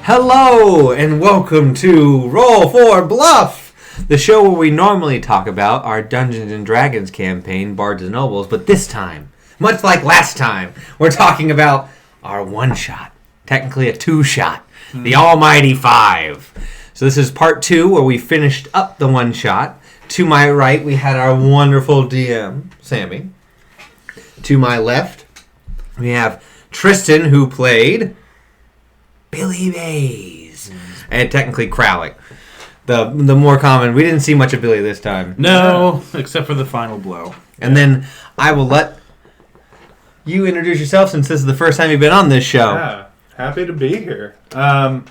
Hello, and welcome to Roll for Bluff, the show where we normally talk about our Dungeons & Dragons campaign, Bards and Nobles, but this time, much like last time, we're talking about our one-shot, technically a two-shot, the Almighty 5. So this is part 2, where we finished up the one-shot. To my right, we had our wonderful DM, Sammy. To my left, we have Tristan, who played Billy Mays. And technically Kralik. The more common. We didn't see much of Billy this time. No, except for the final blow. And then I will let you introduce yourself, since this is the first time you've been on this show. Yeah, happy to be here. I'm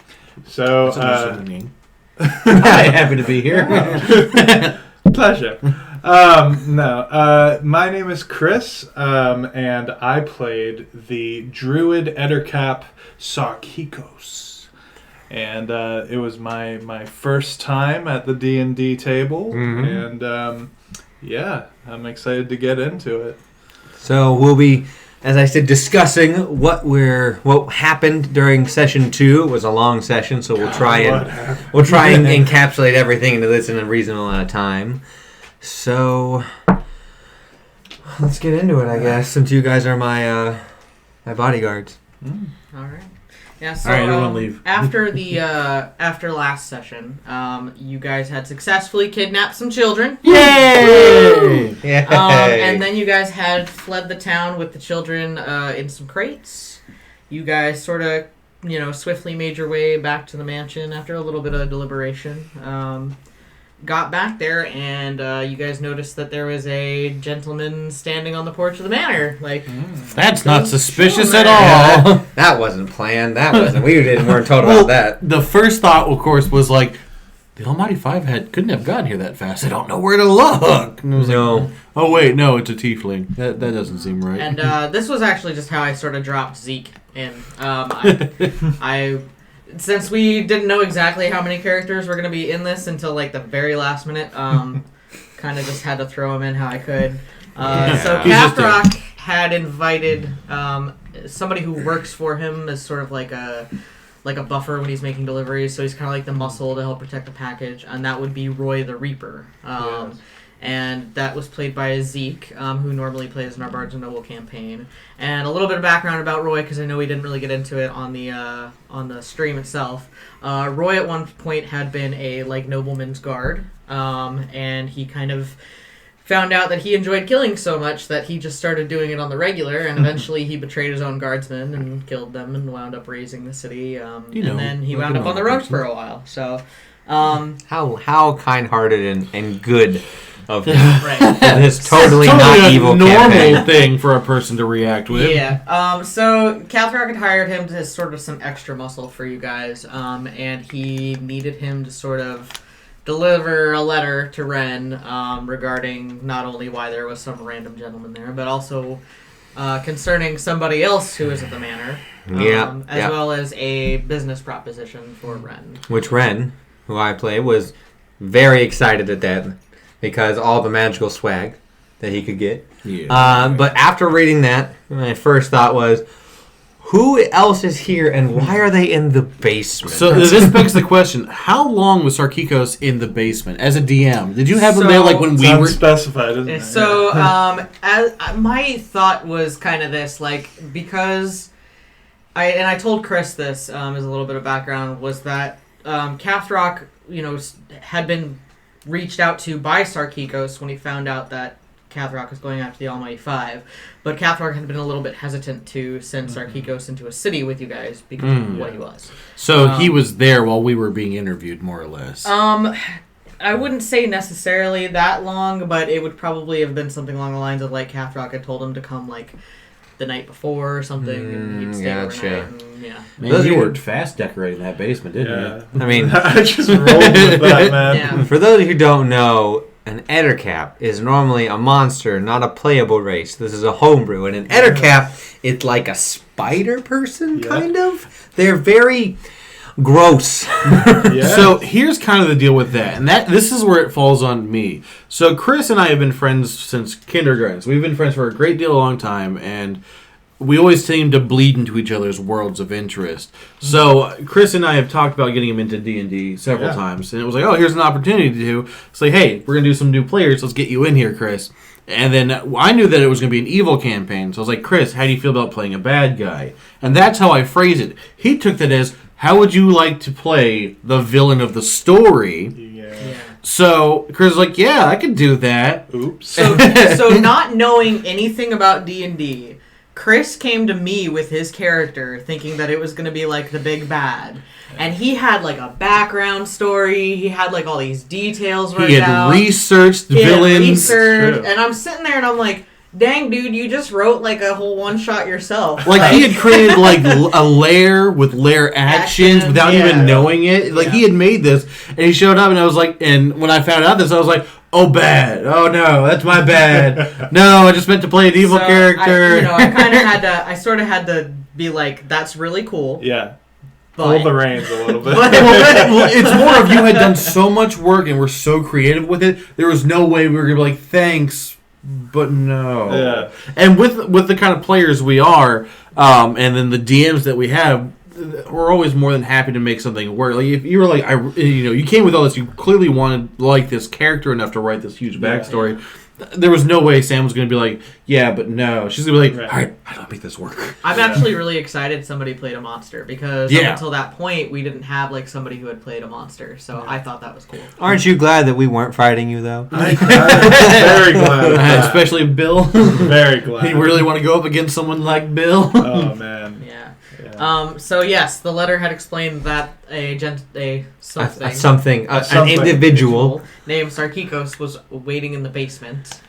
happy to be here. Pleasure. My name is Chris, and I played the Druid Ettercap Sarkikos. And it was my first time at the D&D table, and I'm excited to get into it. So we'll be, as I said, discussing what happened during session 2. It was a long session, so we'll try and encapsulate everything into this in a reasonable amount of time. So let's get into it, I guess, since you guys are my bodyguards. All right. Yeah. So all right, everyone leave. after last session, you guys had successfully kidnapped some children. Yay! Yay! And then you guys had fled the town with the children in some crates. You guys sort of, swiftly made your way back to the mansion after a little bit of deliberation. Got back there, and you guys noticed that there was a gentleman standing on the porch of the manor. That's not suspicious at Yeah, all. that wasn't planned. That wasn't. We weren't told about that. The first thought, of course, was like, the Almighty 5 couldn't have gotten here that fast. I don't know where to look. And it was like, oh wait, no, it's a tiefling. That doesn't seem right. And this was actually just how I sort of dropped Zeke in. Since we didn't know exactly how many characters were going to be in this until the very last minute, kind of just had to throw him in how I could. So Cathrock had invited somebody who works for him as sort of like a buffer when he's making deliveries. So he's kind of like the muscle to help protect the package, and that would be Roy the Reaper. Yes. And that was played by Zeke, who normally plays in our Bards and Noble campaign. And a little bit of background about Roy, because I know we didn't really get into it on the stream itself. Roy at one point had been a nobleman's guard, and he kind of found out that he enjoyed killing so much that he just started doing it on the regular, and eventually he betrayed his own guardsmen and killed them and wound up raising the city. And then he wound up on the run for a while. So, how kind-hearted and good of him. Right. This totally not evil normal campaign. thing for a person to react with. Yeah. So Cathrock had hired him to sort of some extra muscle for you guys, and he needed him to sort of deliver a letter to Ren regarding not only why there was some random gentleman there, but also concerning somebody else who is at the manor, as well as a business proposition for Ren. Which Ren, who I play, was very excited at that, because all the magical swag that he could get. Yeah. But after reading that, my first thought was, who else is here and why are they in the basement? So this begs the question, how long was Sarkikos in the basement as a DM? Did you have him there when we were... Unspecified, isn't it? So, my thought was kind of this, because... I told Chris this as a little bit of background, was that Cathrock, had been reached out to by Sarkikos when he found out that Cathrock was going after the Almighty 5, but Cathrock had been a little bit hesitant to send Sarkikos into a city with you guys because of what he was. So he was there while we were being interviewed, more or less. I wouldn't say necessarily that long, but it would probably have been something along the lines of Cathrock had told him to come the night before or something, and he'd stay overnight. And, Man, you worked fast decorating that basement, didn't you? I mean, I just rolled with that, man. Yeah. For those who don't know, an Ettercap is normally a monster, not a playable race. This is a homebrew, and an Ettercap, it's like a spider person, kind of. They're very gross. So here's kind of the deal with that, and this is where it falls on me. So Chris and I have been friends since kindergarten. So we've been friends for a great deal, long time, and we always seem to bleed into each other's worlds of interest. So Chris and I have talked about getting him into D&D several times, and it was like, oh, here's an opportunity to say, hey, we're gonna do some new players. Let's get you in here, Chris. And then I knew that it was going to be an evil campaign, so I was like, Chris, how do you feel about playing a bad guy? And that's how I phrased it. He took that as, how would you like to play the villain of the story? Yeah. So Chris was like, yeah, I could do that. Oops. So not knowing anything about D&D, Chris came to me with his character thinking that it was going to be like the big bad. And he had like a background story. He had like all these details worked out. He had researched villains. And I'm sitting there and I'm like, dang, dude, you just wrote like a whole one-shot yourself. Like he had created like a lair with lair actions without even knowing it. Like he had made this, and he showed up, and I was like, and when I found out this, I was like, oh, bad. Oh no, that's my bad. No, I just meant to play an evil character. I sort of had to be like, that's really cool. Yeah. But, hold the reins a little bit. Well, it's more of you had done so much work and were so creative with it. There was no way we were gonna be like, thanks, but no. Yeah. And with the kind of players we are, and then the DMs that we have, we're always more than happy to make something work. Like if you were like, you came with all this, you clearly wanted like this character enough to write this huge backstory. Yeah. There was no way Sam was going to be like, yeah, but no. She's going to be like, all right, how do I make this work? I'm actually really excited somebody played a monster, because up until that point, we didn't have like somebody who had played a monster. So I thought that was cool. Aren't you glad that we weren't fighting you, though? I'm very glad. Especially Bill. Very glad. You really want to go up against someone like Bill? Oh, man. Yeah. So yes, the letter had explained that an individual named Sarkikos was waiting in the basement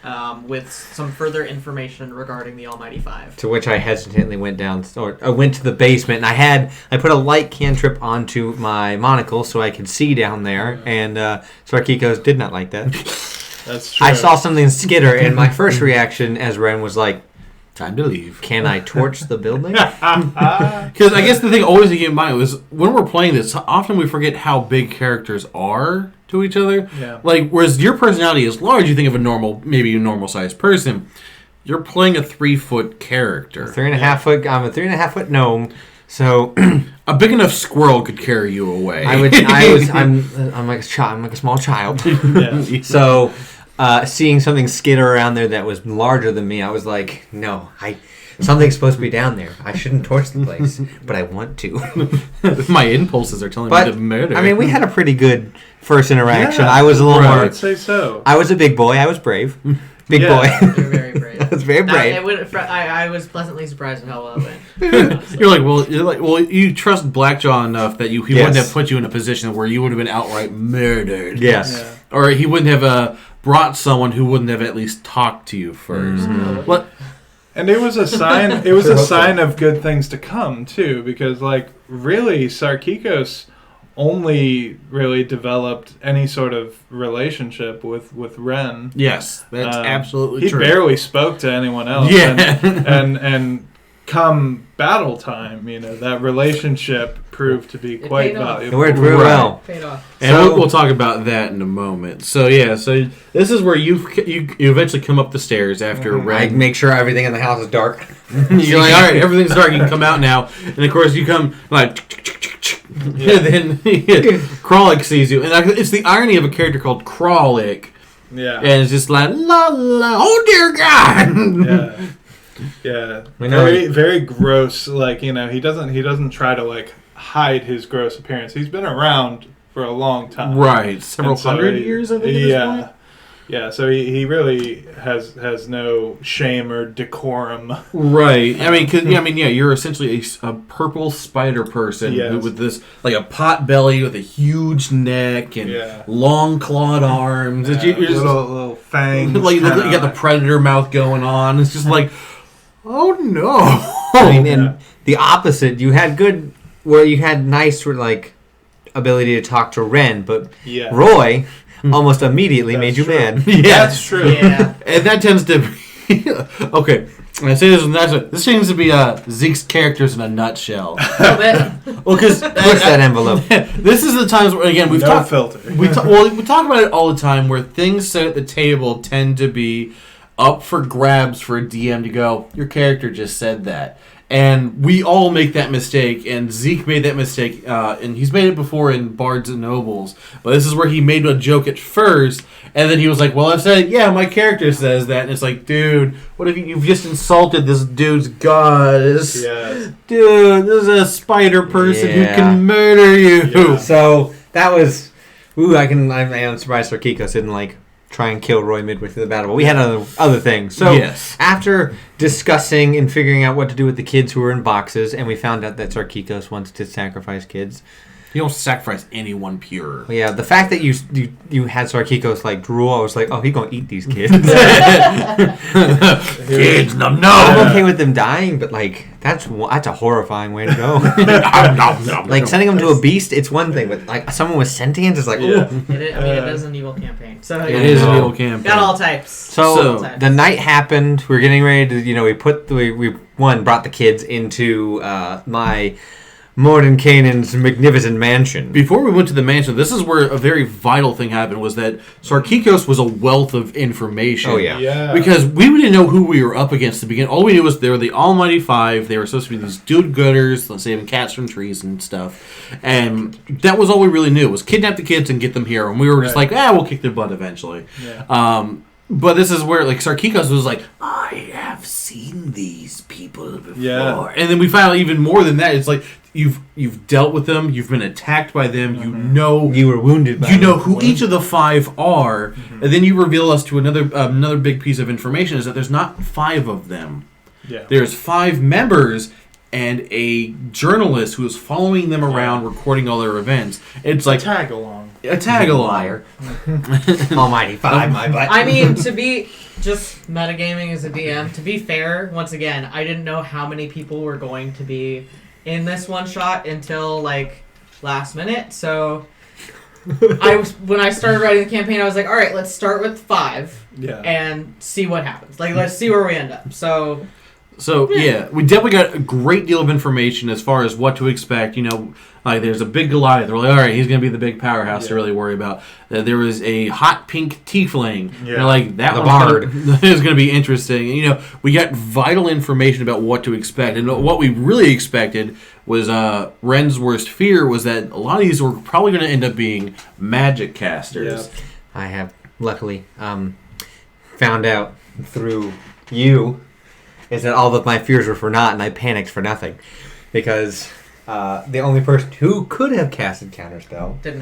with some further information regarding the Almighty Five. To which I hesitantly went down, or I went to the basement, and I put a light cantrip onto my monocle so I could see down there, and Sarkikos did not like that. That's true. I saw something skitter, and my first reaction as Ren was like, time to leave. Can I torch the building? Because I guess the thing always to keep in mind was when we're playing this, often we forget how big characters are to each other. Yeah. Like, whereas your personality is large, you think of maybe a normal sized person. You're playing a 3-foot character. 3.5 foot. I'm a 3.5 foot gnome. So a big enough squirrel could carry you away. I'm like a child. I'm like a small child. Yeah. So. Seeing something skitter around there that was larger than me, I was like, no, something's supposed to be down there. I shouldn't torch the place, but I want to. My impulses are telling me to murder. I mean, we had a pretty good first interaction. Yeah, I was a little more... I'd say so. I was a big boy. I was brave. Big boy. You're very brave. I was very brave. I was pleasantly surprised at how well it went. You're like, you trust Blackjaw enough that he wouldn't have put you in a position where you would have been outright murdered. Yes. Yeah. Or he wouldn't have... brought someone who wouldn't have at least talked to you first. Mm-hmm. What? And it was a sign. It was a sign of good things to come too, because really, Sarkikos only really developed any sort of relationship with Ren. Yes, that's absolutely true. He barely spoke to anyone else. Yeah, and come battle time, that relationship proved to be quite valuable. It worked real well. Paid off. And we'll talk about that in a moment. So so this is where you eventually come up the stairs after I make sure everything in the house is dark. You're like, all right, everything's dark. You can come out now. And of course, you come like, and then Krawlik sees you, and it's the irony of a character called Krawlik. Yeah, and it's just like la la. Oh dear God. Yeah. Yeah, very very gross. He doesn't try to hide his gross appearance. He's been around for a long time, right? Several hundred years, I think. Yeah, yeah. So he really has no shame or decorum, right? I mean, you're essentially a purple spider person with this a pot belly with a huge neck and long clawed arms. Yeah, you're just, little fangs. You got the predator mouth going on. It's just like. Oh no! And the opposite, you had nice ability to talk to Ren, but Roy almost immediately made you mad. Yeah, that's true. Yeah, and that tends to be okay. I say this tends to be Zeke's characters in a nutshell. A little bit. Well, because push that envelope. This is the times where again we've talked filter. We talk about it all the time where things said at the table tend to be. up for grabs for a DM to go, your character just said that. And we all make that mistake, and Zeke made that mistake, and he's made it before in Bards and Nobles. But this is where he made a joke at first, and then he was like, well, I've said it, yeah, my character says that. And it's like, dude, what if you've just insulted this dude's goddess? Yes. Dude, this is a spider person who can murder you. Yeah. So that was... Ooh, I'm surprised Sarkikos didn't, like, try and kill Roy midway through the battle. But we had other things. So after discussing and figuring out what to do with the kids who were in boxes, and we found out that Sarkikos wants to sacrifice kids. You don't sacrifice anyone pure. Well, yeah, the fact that you had Sarkikos like drool, I was like, oh, he's gonna eat these kids. Kids, no. I'm okay with them dying, but like that's a horrifying way to go. Like sending them to a beast, it's one thing, but like someone with sentience is like, yeah. It is an evil campaign. So it is an evil campaign. Got all types. So the night happened. We were getting ready to, we brought the kids into my Mordenkainen's magnificent mansion. Before we went to the mansion, this is where a very vital thing happened, was that Sarkikos was a wealth of information. Oh, yeah. Because we didn't know who we were up against to begin. All we knew was they were the Almighty Five. They were supposed to be these do-gooders, saving cats from trees and stuff. And that was all we really knew, was kidnap the kids and get them here. And we were just like, we'll kick their butt eventually. Yeah. But this is where, like, Sarkikos was like, I have seen these people before. Yeah. And then we found out even more than that. It's like, you've dealt with them, you've been attacked by them, you know... You were wounded by them. You know who each of the five are, and then you reveal us to another big piece of information, is that there's not 5 of them. Yeah. There's 5 members and a journalist who is following them around, recording all their events. It's like... Tag along. A tag-along. Liar. Almighty Five, my butt. I mean, to be just metagaming as a DM, to be fair, once again, I didn't know how many people were going to be in this one shot until like last minute. So when I started writing the campaign, I was like, all right, let's start with 5 and see what happens. Like, let's see where we end up. So yeah, we definitely got a great deal of information as far as what to expect. Like there's a big Goliath. We're like, all right, he's going to be the big powerhouse to really worry about. There was a hot pink tiefling. Yeah. Like that bard is going to be interesting. We got vital information about what to expect, and what we really expected was Ren's worst fear was that a lot of these were probably going to end up being magic casters. Yep. I have luckily found out through you is that all of my fears were for naught, and I panicked for nothing because the only person who could have casted Counterspell didn't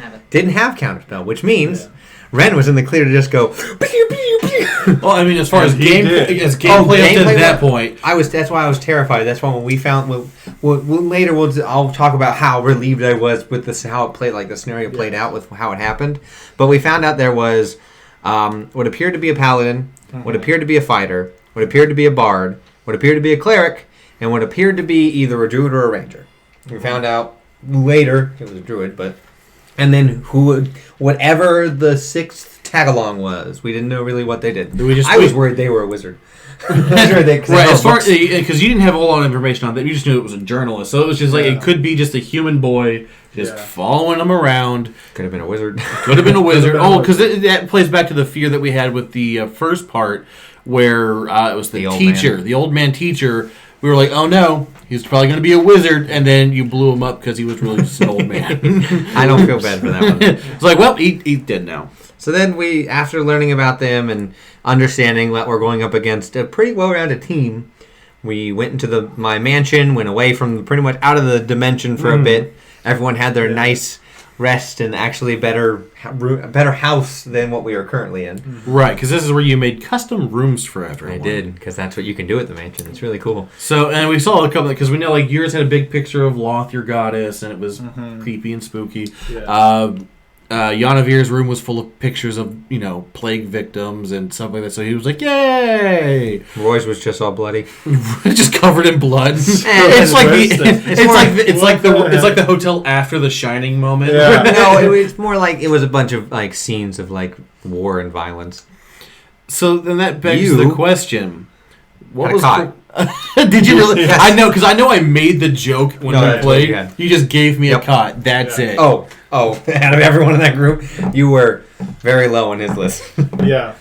have Counterspell, which means Ren was in the clear to just go pew, pew, pew. Well, I mean, as far as gameplay up to that point, that's why I was terrified. That's why when we found I'll talk about how relieved I was with this, how it played, like the scenario played out with how it happened. But we found out there was what appeared to be a paladin, what appeared to be a fighter, what appeared to be a bard, what appeared to be a cleric, and what appeared to be either a druid or a ranger. We found out later it was a druid, and then whatever the 6th tag-along was, we didn't know really what they did. I was worried they were a wizard. Because you didn't have a whole lot of information on that. You just knew it was a journalist, so it was just like it could be just a human boy just following them around. Could have been a wizard. Because that plays back to the fear that we had with the first part, where it was the teacher, the old man teacher. We were like, oh no, he's probably going to be a wizard, and then you blew him up because he was really just an old man. I don't feel bad for that one. It's like, well, he's dead now. So then we, after learning about them and understanding that we're going up against a pretty well-rounded team, we went into my mansion, went away from pretty much out of the dimension for a bit. Everyone had their nice rest and actually better house than what we are currently in. Right, because this is where you made custom rooms for everyone. I did, because that's what you can do at the mansion. It's really cool. So, and we saw a couple, because we know, like, yours had a big picture of Loth, your goddess, and it was creepy and spooky. Yeah. Yanavir's room was full of pictures of, plague victims and stuff like that. So he was like, "Yay!" Roy's was just all bloody, just covered in blood. It's like the hotel after the Shining moment. Yeah. No, it was more like it was a bunch of like scenes of like war and violence. So then that begs the question: what was? Did you really? Yes. I know, because I know I made the joke when we played. You just gave me a cot. That's it. Oh, out of everyone in that group, you were very low on his list. Yeah.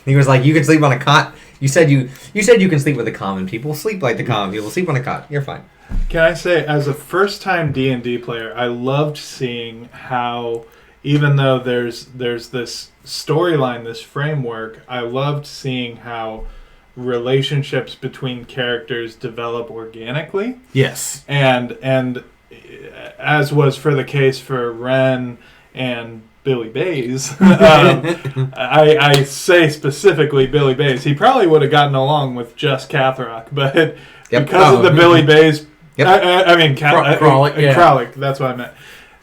He was like, you can sleep on a cot You said you can sleep with the common people. Sleep like the common people. Sleep on a cot. You're fine. Can I say, as a first-time D&D player, I loved seeing how, even though there's this storyline, this framework, I loved seeing how relationships between characters develop organically. Yes. And as was for the case for Ren and Billy Bays, I say specifically Billy Bays. He probably would have gotten along with just Cathrock, but because of the Billy Bays, I mean Kralik, that's what I meant.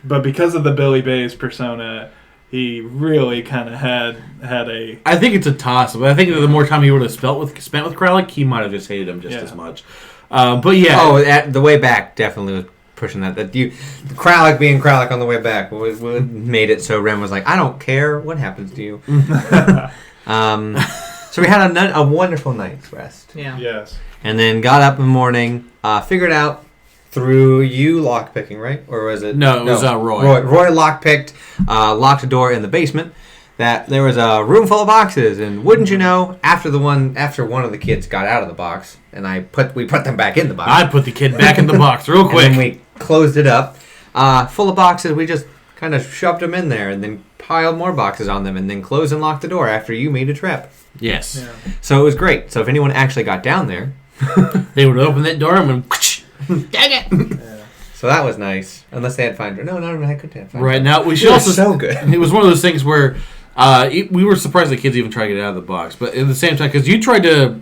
But because of the Billy Bays persona, he really kind of had a... I think it's a toss-up. I think the more time he would have spent with Kralik, he might have just hated him just as much. But yeah. Oh, the way back definitely was pushing that. Kralik being Kralik on the way back made it so Ren was like, I don't care what happens to you. So we had a wonderful night's rest. Yeah. Yes. And then got up in the morning, figured out through you lockpicking, right? Or was it? No, it was Roy. Roy lockpicked, locked a door in the basement. That there was a room full of boxes, and wouldn't you know, after one of the kids got out of the box, and we put them back in the box. I put the kid back in the box real quick. And then we closed it up, full of boxes. We just kind of shoved them in there, and then piled more boxes on them, and then closed and locked the door after you made a trip. Yes. Yeah. So it was great. So if anyone actually got down there, they would open that door and went, dang it! Yeah. So that was nice. Unless they had Finder. No, I couldn't have Finder. Right now, we should also so good. It was one of those things where we were surprised the kids even tried to get out of the box, but at the same time, because you tried to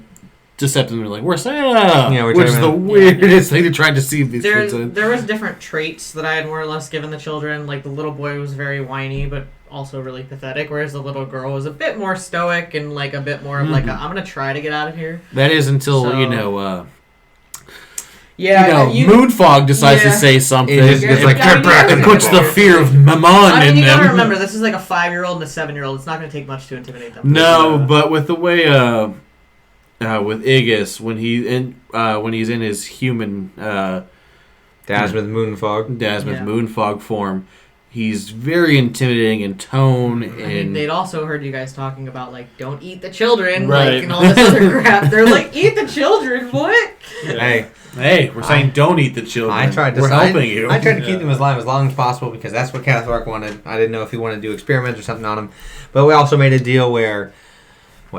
decept them, and like, "We're Santa," Yeah, which is the weirdest thing to try to deceive these kids in. There was different traits that I had more or less given the children. Like the little boy was very whiny, but also really pathetic, whereas the little girl was a bit more stoic and like a bit more of like I'm gonna try to get out of here. That is until Yeah, Moonfog decides to say something. It's like, it puts the fear of Mammon in you them. gotta remember, this is like a 5-year-old and a 7-year-old. It's not gonna take much to intimidate them. No, but with the way with Aegis when he's in his human Dasmith Moonfog form, he's very intimidating in tone. I mean, they'd also heard you guys talking about like don't eat the children, right, like, and all this other crap. They're like, eat the children, what? Yeah. Hey, we're saying don't eat the children. We're helping you. I tried to keep them as long as possible because that's what Cathrock wanted. I didn't know if he wanted to do experiments or something on them. But we also made a deal where,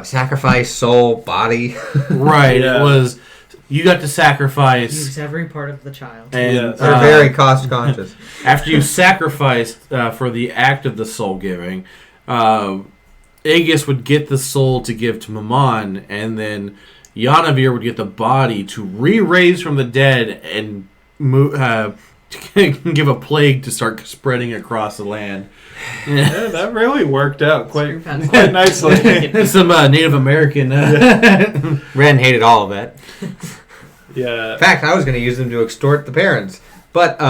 sacrifice, soul, body. Right, yeah. It was, you got to sacrifice. Use every part of the child. And they're very cost conscious. After you sacrificed for the act of the soul giving, Aegis would get the soul to give to Mammon, and then Yanavir would get the body to re-raise from the dead and give a plague to start spreading across the land. Yeah, that really worked out quite nicely. Some Native American. Ren hated all of that. Yeah. In fact, I was going to use them to extort the parents. But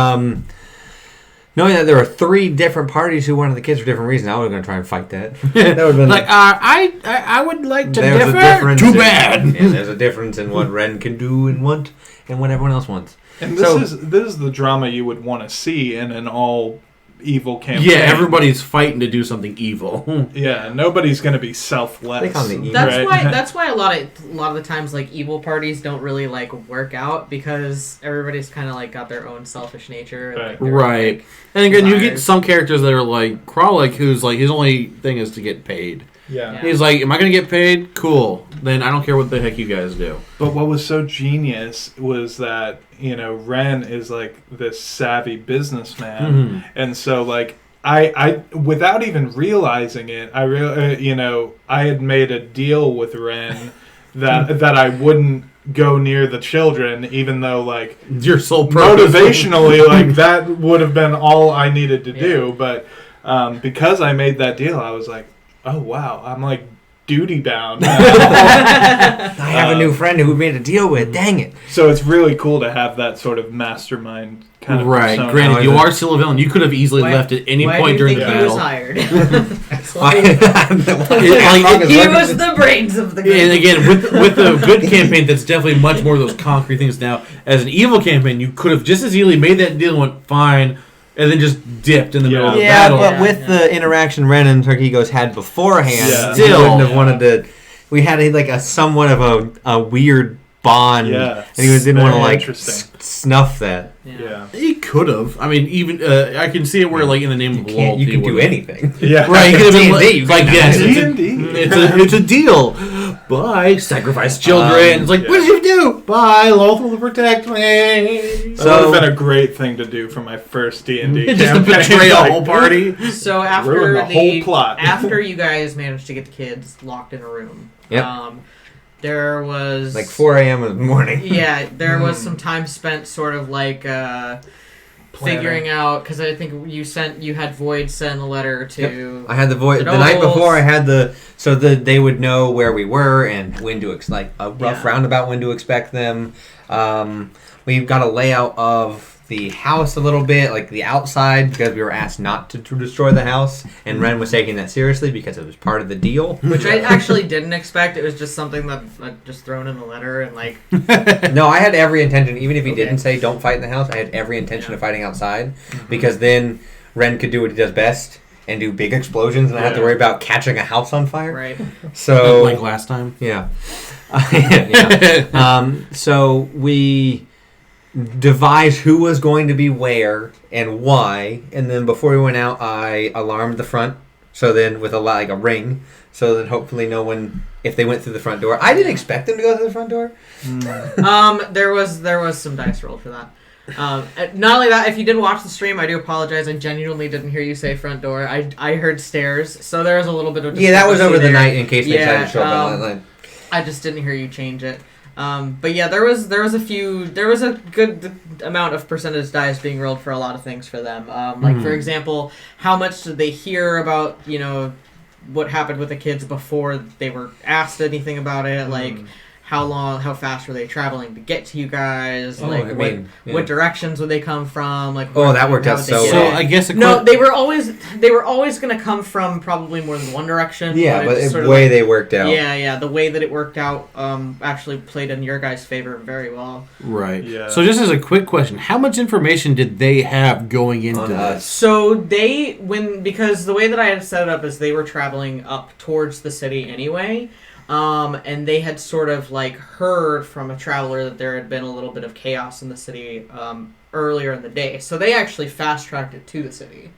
knowing that there were 3 different parties who wanted the kids for different reasons, I was going to try and fight that. That would have been like, I would like to differ. Too bad. And there's a difference in what Ren can do and want, and what everyone else wants. And this is the drama you would want to see in an all evil campaign. Yeah, everybody's fighting to do something evil. Yeah, nobody's going to be selfless. That's why a lot of the times like evil parties don't really like work out because everybody's kind of like got their own selfish nature. And, like, right. Like, and again, you get some characters that are like Kralik, who's like his only thing is to get paid. Yeah. He's like, am I going to get paid? Cool. Then I don't care what the heck you guys do. But what was so genius was that, Ren is like this savvy businessman. Mm-hmm. And so like I without even realizing it, I had made a deal with Ren that I wouldn't go near the children, even though like your sole purpose. Motivationally like that would have been all I needed to do. But because I made that deal, I was like, oh wow, I'm like duty bound. I have a new friend who we made a deal with. Dang it! So it's really cool to have that sort of mastermind kind of right. persona. Granted, you are still a villain. You could have easily left at any point during the battle. Why do you think he was hired? He was the brains of the game. And again, with the good campaign, that's definitely much more of those concrete things. Now, as an evil campaign, you could have just as easily made that deal and went fine. And then just dipped in the middle of the battle. But with the interaction Ren and Turkegos had beforehand, still wouldn't have wanted to. we had a somewhat of a weird bond, Yeah, and he didn't want to very like interesting. snuff that. Yeah. He could have. I mean, even I can see it where, like, in the name of the law, You can do anything. Yeah. Right, he could have been D&D, you like, can yes, do it's a deal. Bye, sacrifice children. It's like, yeah. what did you do? Bye, lawful to protect me. That would have been a great thing to do for my first D&D Just to campaign. betray a Like, whole party. So Ruin after the whole plot. after you guys managed to get the kids locked in a room, Yep. there was Like 4 a.m. in the morning. Yeah, there was some time spent sort of like figuring out, because I think you had Void send a letter to. I had the voice the night before. I had so that they would know where we were and when to a rough roundabout when to expect them. We've got a layout of the house a little bit, like the outside, because we were asked not to destroy the house, and Ren was taking that seriously because it was part of the deal. Which I actually didn't expect. It was just something that I just thrown in the letter and like. No, I had every intention, even if he Okay. didn't say don't fight in the house, I had every intention of fighting outside, because then Ren could do what he does best and do big explosions, and I have to worry about catching a house on fire. Right. So Like last time. yeah. Yeah. So we devised who was going to be where and why, and then before we went out, I alarmed the front. So then with a ring, so that hopefully no one, if they went through the front door, I didn't expect them to go through the front door. There was some dice rolled for that. Not only that, if you did watch the stream, I do apologize. I genuinely didn't hear you say front door. I heard stairs, so there was a little bit of Yeah, that was over the there. night in case they decided to show up on that line. I just didn't hear you change it. But yeah, there was a good amount of percentage dice being rolled for a lot of things for them. For example, how much did they hear about what happened with the kids before they were asked anything about it? Like how fast were they traveling to get to you guys? What directions would they come from? Like that worked out so well. So I guess they were always going to come from probably more than one direction. Yeah, but the way they worked out. Yeah, the way that it worked out actually played in your guys' favor very well. Right. Yeah. So just as a quick question, how much information did they have going into this? So because the way that I had set it up is they were traveling up towards the city anyway. And they had sort of heard from a traveler that there had been a little bit of chaos in the city earlier in the day. So they actually fast-tracked it to the city.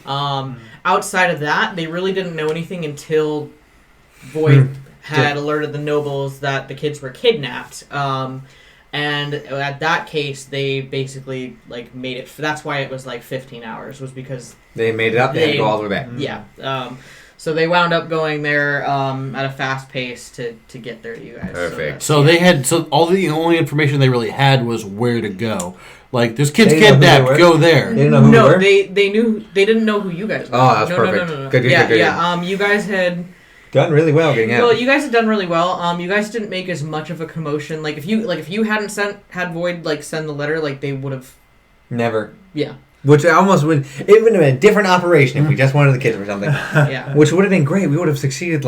Outside of that, they really didn't know anything until Void had alerted the nobles that the kids were kidnapped. And at that case, they basically made it. That's why it was 15 hours, was because they made it up. They had to go all the way back. Yeah. So they wound up going there at a fast pace to get there to you guys. Perfect. So they had all the only information they really had was where to go. Like, there's kids They didn't know who kidnapped, they go there. They didn't know who we were? they didn't know who you guys were. Oh, that's no, perfect. No. Good. Yeah. You guys had Done really well getting out. Well, you guys had done really well. You guys didn't make as much of a commotion. If you hadn't had Void send the letter, they would have Never. Yeah. Which it would have been a different operation if we just wanted the kids or something. Yeah. Which would have been great. We would have succeeded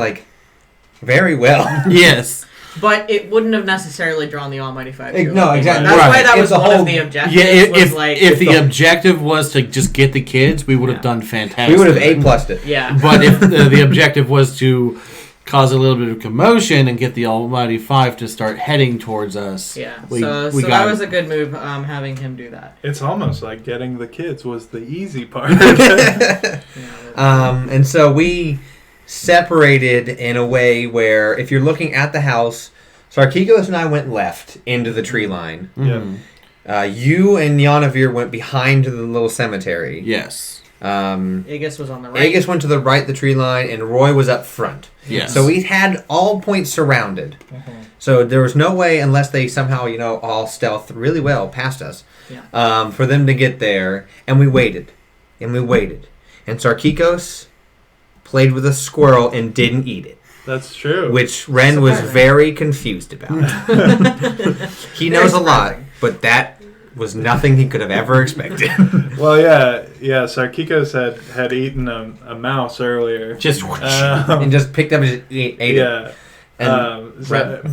very well. Yes. But it wouldn't have necessarily drawn the Almighty Five. No, exactly. That's Right. why that It's was a one whole- of the objectives. Yeah, if was the objective was to just get the kids, we would have done fantastic. We would have A+'d it. Yeah. But if the objective was to cause a little bit of commotion and get the Almighty Five to start heading towards us, Yeah. we So got that was a good move, having him do that. It's almost like getting the kids was the easy part. And so we separated in a way where if you're looking at the house, Sarkikos and I went left into the tree line. Yeah. You and Yanavir went behind the little cemetery. Yes. Aegis was on the right. Aegis went to the right, the tree line, and Roy was up front. Yes. So we had all points surrounded. So there was no way, unless they somehow, all stealth really well past us, for them to get there. And we waited. And we waited. And Sarkikos played with a squirrel and didn't eat it. That's true. Which Ren was very confused about. He knows a lot, but that was nothing he could have ever expected. Well, yeah. Sarkikos had eaten a mouse earlier. Just and just picked up and ate it. Yeah. And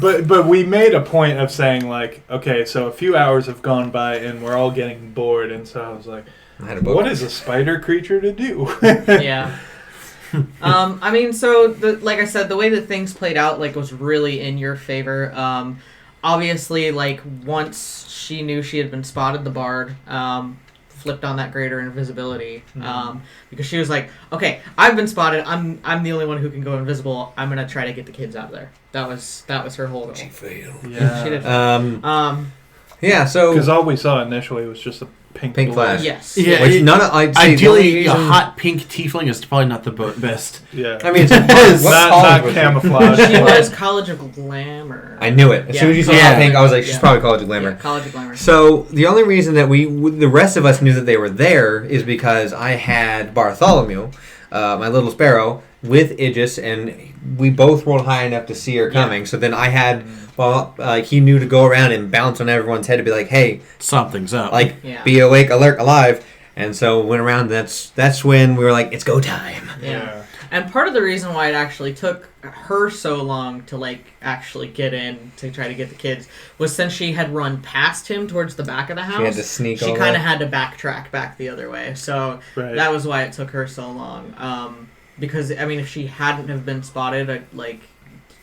But we made a point of saying okay, so a few hours have gone by and we're all getting bored, and so I was like, I had a book. what is a spider creature to do? Yeah. I mean, so like I said, the way that things played out like was really in your favor. Obviously, like once she knew she had been spotted, the bard flipped on that greater invisibility because she was like, "Okay, I've been spotted. I'm the only one who can go invisible. I'm gonna try to get the kids out of there." That was her whole goal. She failed. Yeah. She did. Yeah. So Because all we saw initially was just a pink Pink glow. flash. Yes. Yeah, which none of I'd say the ideally, only a reason- hot pink tiefling is probably not the best. Yeah. I mean, it's what not college was she? camouflage. She was College of Glamour. I knew it. As soon as you said Yeah. hot pink, I was like, she's Yeah. probably College of Glamour. Yeah, College of Glamour. So the only reason that the rest of us knew that they were there is because I had Bartholomew, my little sparrow, with Aegis, and we both rolled high enough to see her coming. So then I had, he knew to go around and bounce on everyone's head to be like, hey, Something's up. like, Yeah. be awake, alert, alive. And so went around. That's when we were like, it's go time. Yeah. And part of the reason why it actually took her so long to like actually get in to try to get the kids was since she had run past him towards the back of the house. She had to sneak She over. kind of had to backtrack back the other way. So Right. that was why it took her so long. Because I mean, if she hadn't have been spotted, like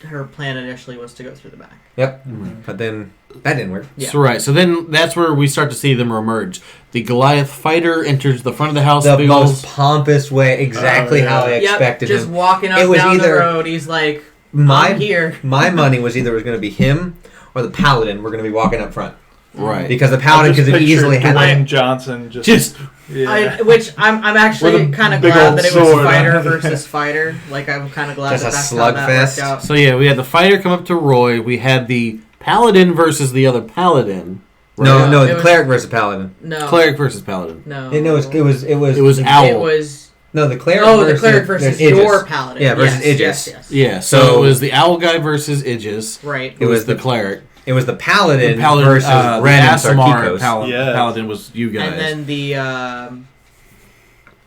her plan initially was to go through the back. Yep. But then that didn't work. Yeah. So right. So then that's where we start to see them emerge. The Goliath fighter enters the front of the house. The big most ol' pompous way, exactly Oh, yeah. how I expected just him. walking up It was down the either road, he's like, My I'm here. my money was either it was going to be him or the paladin. We're going to be walking up front right. because the I paladin just could have pictured easily had. Dwayne Johnson Just yeah. Which I'm actually With a kind of big glad old that it was sword. fighter versus fighter. Like I'm kind of glad Just that a that's how that slugfest. worked out. so yeah, we had the fighter come up to Roy. We had the paladin versus the other paladin. No, Right. no, It the was- cleric versus paladin. No, Cleric versus paladin. no, It was It was Owl. It was no the cleric. the versus, cleric versus there's your Aegis. paladin. Yeah, versus yes, Aegis. Yes, yes. Yeah. So So- it was the owl guy versus Aegis. Right. It was the cleric. It was the paladin, The paladin versus the Ren and Aasimar Sarkikos. Yes. paladin was you guys. And then the